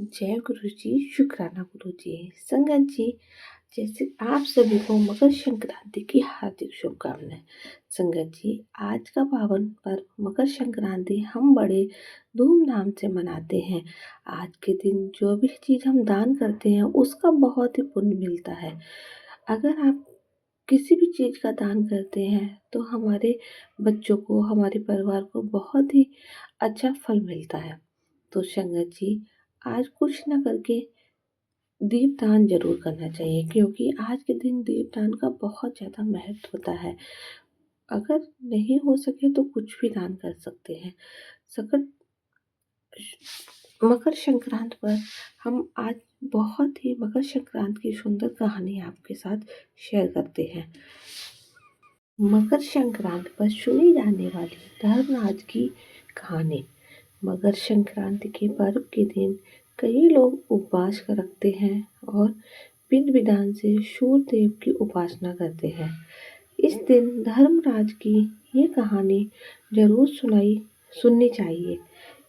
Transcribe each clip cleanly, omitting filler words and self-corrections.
जय गुरु जी, शुक्राना गुरु जी। संगत जी, जैसे आप सभी को मकर संक्रांति की हार्दिक शुभकामनाएं। संगत जी, आज का पावन पर्व मकर संक्रांति हम बड़े धूमधाम से मनाते हैं। आज के दिन जो भी चीज़ हम दान करते हैं उसका बहुत ही पुण्य मिलता है। अगर आप किसी भी चीज़ का दान करते हैं तो हमारे बच्चों को, हमारे परिवार को बहुत ही अच्छा फल मिलता है। तो संगत जी, आज कुछ ना करके दीपदान ज़रूर करना चाहिए, क्योंकि आज के दिन दीपदान का बहुत ज़्यादा महत्व होता है। अगर नहीं हो सके तो कुछ भी दान कर सकते हैं। सकर मकर संक्रांति पर हम आज बहुत ही मकर संक्रांति की सुंदर कहानी आपके साथ शेयर करते हैं। मकर संक्रांति पर सुनी जाने वाली धर्मराज की कहानी। मकर संक्रांति के पर्व के दिन कई लोग उपवास रखते हैं और विधि विधान से सूर्य देव की उपासना करते हैं। इस दिन धर्मराज की ये कहानी जरूर सुननी चाहिए।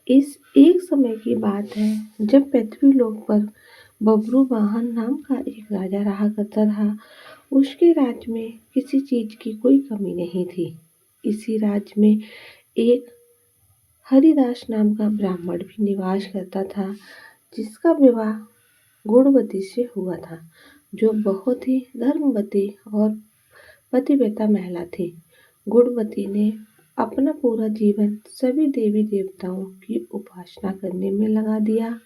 इस एक समय की बात है जब पृथ्वी लोक पर बब्रू वाहन नाम का एक राजा रहा करता था। उसके राज्य में किसी चीज की कोई कमी नहीं थी। इसी राज्य में एक हरिदास नाम का ब्राह्मण भी निवास करता था, जिसका विवाह गुणवती से हुआ था, जो बहुत ही धर्मवती और पतिव्रता महिला थी। गुणवती ने अपना पूरा जीवन सभी देवी देवताओं की उपासना करने में लगा दिया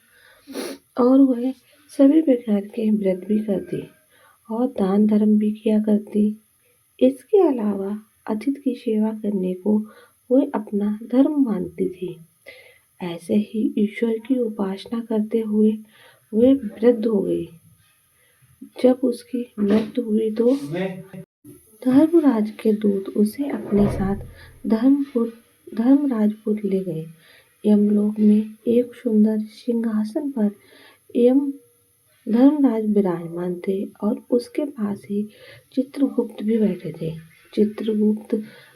और वह सभी प्रकार के व्रत भी करती और दान धर्म भी किया करती। इसके अलावा अतिथि की सेवा करने को वह अपना धर्म मानती थी। ऐसे ही ईश्वर की उपासना करते हुए वह वृद्ध हो गई। जब उसकी मृत्यु हुई तो धर्मराज के दूत उसे अपने साथ धर्मराजपुर ले गए। यमलोक में एक सुंदर सिंहासन पर यम धर्मराज विराजमान थे और उसके पास ही चित्रगुप्त भी बैठे थे। चित्रगुप्त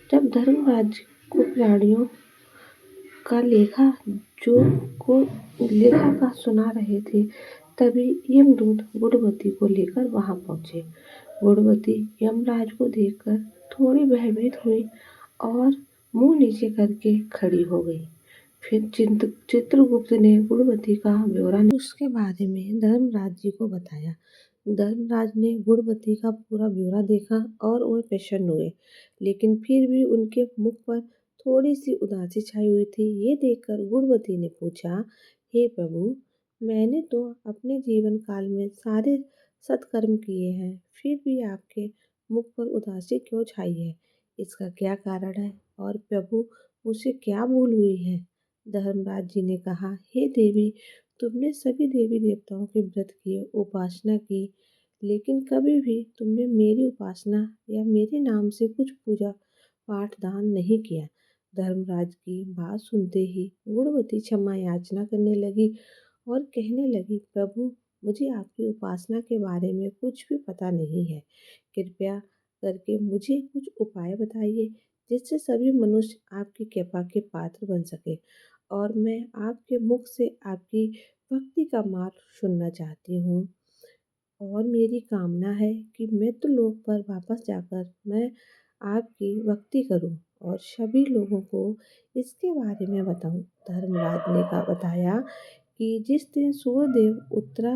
जब धर्मराज को प्राणियों का लेखा का सुना रहे थे, तभी यमदूत गुणवती को लेकर वहां पहुंचे। गुणवती यमराज को देखकर थोड़ी भयभीत हुई और मुंह नीचे करके खड़ी हो गई। फिर चित्रगुप्त ने गुणवती का ब्यौरा उसके बारे में धर्मराज जी को बताया। धर्मराज ने गुणवती का पूरा ब्यौरा देखा और वह प्रसन्न हुए, लेकिन फिर भी उनके मुख पर थोड़ी सी उदासी छाई हुई थी। ये देखकर गुणवती ने पूछा, हे प्रभु, मैंने तो अपने जीवन काल में सारे सत्कर्म किए हैं, फिर भी आपके मुख पर उदासी क्यों छाई है? इसका क्या कारण है? और प्रभु, मुझसे क्या भूल हुई है? धर्मराज जी ने कहा, हे देवी, तुमने सभी देवी देवताओं के व्रत किए, उपासना की, लेकिन कभी भी तुमने मेरी उपासना या मेरे नाम से कुछ पूजा पाठ दान नहीं किया। धर्मराज की बात सुनते ही गुणवती क्षमा याचना करने लगी और कहने लगी, प्रभु, मुझे आपकी उपासना के बारे में कुछ भी पता नहीं है। कृपया करके मुझे कुछ उपाय बताइए जिससे सभी मनुष्य आपकी कृपा के पात्र बन सके और मैं आपके मुख से आपकी भक्ति का मार्ग सुनना चाहती हूँ। और मेरी कामना है कि मृत्यु लोक पर वापस जाकर मैं आपकी भक्ति करूं और सभी लोगों को इसके बारे में बताऊं। धर्मराज ने का बताया कि जिस दिन सूर्यदेव उत्तरा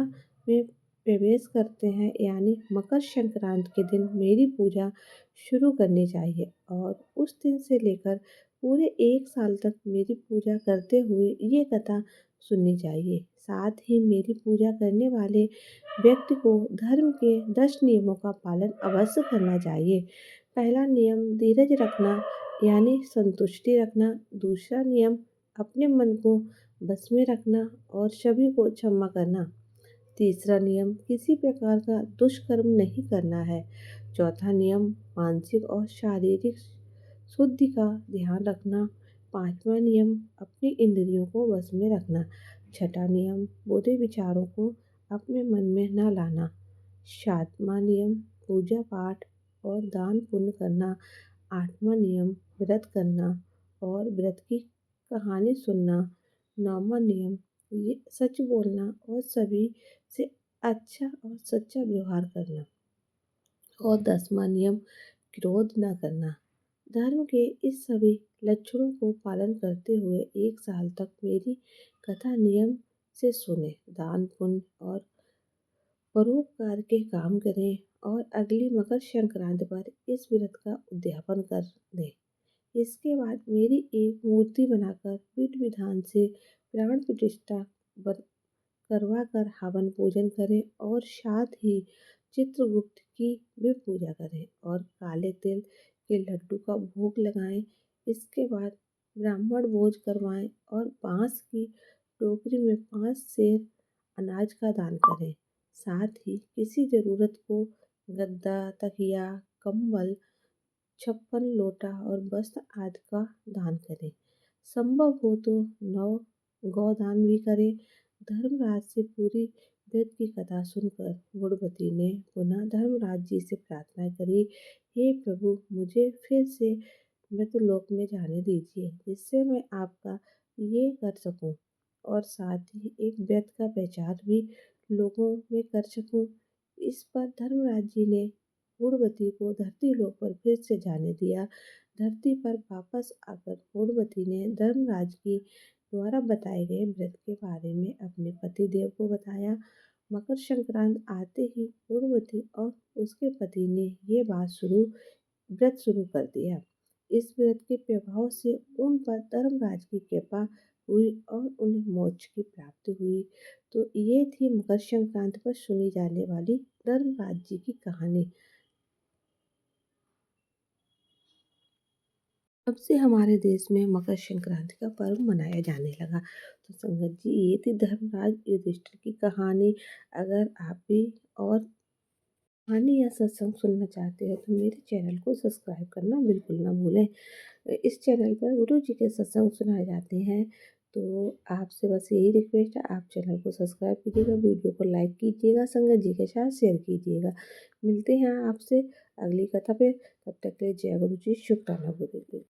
में प्रवेश करते हैं, यानी मकर संक्रांति के दिन मेरी पूजा शुरू करनी चाहिए और उस दिन से लेकर पूरे एक साल तक मेरी पूजा करते हुए ये कथा सुननी चाहिए। साथ ही मेरी पूजा करने वाले व्यक्ति को धर्म के 10 नियमों का पालन अवश्य करना चाहिए। पहला नियम धीरज रखना, यानी संतुष्टि रखना। दूसरा नियम अपने मन को बस में रखना और सभी को क्षमा करना। तीसरा नियम किसी प्रकार का दुष्कर्म नहीं करना है। चौथा नियम मानसिक और शारीरिक शुद्धि का ध्यान रखना। पांचवा नियम अपनी इंद्रियों को वश में रखना। छठा नियम बुरे विचारों को अपने मन में न लाना। सातवां नियम पूजा पाठ और दान पुण्य करना। आठवां नियम व्रत करना और व्रत की कहानी सुनना। नौवां नियम ये सच बोलना और सभी से अच्छा और सच्चा व्यवहार करना। और 10वां नियम, क्रोध न करना। धर्म के इस सभी लक्षणों को पालन करते हुए 1 साल तक मेरी कथा नियम से सुने, दान पुण्य और परोपकार के काम करें और अगली मकर संक्रांति पर इस व्रत का उद्यापन कर दें। इसके बाद मेरी एक मूर्ति बनाकर विधि विधान से प्राण प्रतिष्ठा करवा कर हवन पूजन करें और साथ ही चित्रगुप्त की भी पूजा करें और काले तिल के लड्डू का भोग लगाएं। इसके बाद ब्राह्मण भोज करवाएं और बांस की टोकरी में 5 सेर अनाज का दान करें। साथ ही किसी जरूरत को गद्दा, तकिया, कंबल, छप्पन लोटा और वस्त्र आदि का दान करें। संभव हो तो 9 गौदान भी करें। धर्मराज से पूरी व्रत की कथा सुनकर गुणवती ने पुनः धर्मराज जी से प्रार्थना करी, हे प्रभु, मुझे फिर से मृतलोक में जाने दीजिए, जिससे मैं आपका ये कर सकूं और साथ ही एक व्रत का प्रचार भी लोगों में कर सकूं। इस पर धर्मराज जी ने गुणवती को धरती लोक पर फिर से जाने दिया। धरती पर वापस आकर गुणवती ने धर्मराज की द्वारा बताए गए व्रत के बारे में अपने पति देव को बताया। मकर संक्रांत आते ही गुणवती और उसके पति ने ये व्रत शुरू कर दिया। इस व्रत के प्रभाव से उन पर धर्मराज की कृपा हुई और उन्हें मोक्ष की प्राप्ति हुई। तो ये थी मकर संक्रांति पर सुनी जाने वाली धर्मराज जी की कहानी। तब से हमारे देश में मकर संक्रांति का पर्व मनाया जाने लगा। तो संगत जी, ये थी धर्मराज युधिष्ठिर की कहानी। अगर आप भी और कहानी या सत्संग सुनना चाहते हो तो मेरे चैनल को सब्सक्राइब करना बिल्कुल ना भूलें। इस चैनल पर गुरु जी के सत्संग सुनाए जाते हैं। तो आपसे बस यही रिक्वेस्ट है, आप चैनल को सब्सक्राइब कीजिएगा, वीडियो को लाइक कीजिएगा, संगत जी के साथ शेयर कीजिएगा। मिलते हैं आपसे अगली कथा पे। तब तक के लिए जय गुरु जी, शुक्राना गुरु जी।